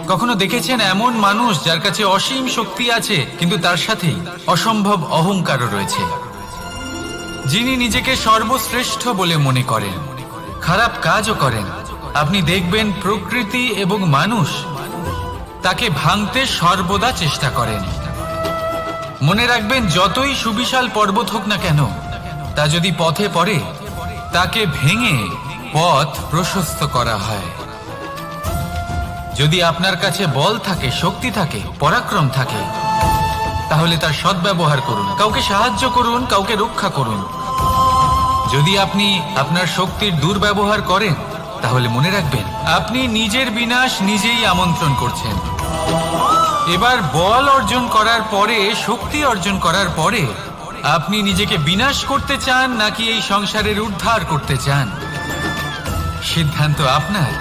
কখনো দেখেছেন এমন মানুষ যার কাছে অসীম শক্তি আছে কিন্তু তার সাথেই অসম্ভব অহংকারও রয়েছে, যিনি নিজেকে সর্বশ্রেষ্ঠ বলে মনে করেন, খারাপ কাজও করেন। আপনি দেখবেন প্রকৃতি এবং মানুষ তাকে ভাঙতে সর্বদা চেষ্টা করেন। মনে রাখবেন, যতই সুবিশাল পর্বত হোক না কেন, তা যদি পথে পড়ে তাকে ভেঙে পথ প্রশস্ত করা হয়। যদি আপনার কাছে বল থাকে, শক্তি থাকে, পরাক্রম থাকে, তাহলে তার সদ্ব্যবহার করুন, কাউকে সাহায্য করুন, কাউকে রক্ষা করুন। যদি আপনি আপনার শক্তির দুর্ব্যবহার করেন, তাহলে মনে রাখবেন আপনি নিজের বিনাশ নিজেই আমন্ত্রণ করছেন। এবার বল অর্জন করার পরে, শক্তি অর্জন করার পরে আপনি নিজেকে বিনাশ করতে চান নাকি এই সংসারের উদ্ধার করতে চান, সিদ্ধান্ত আপনার।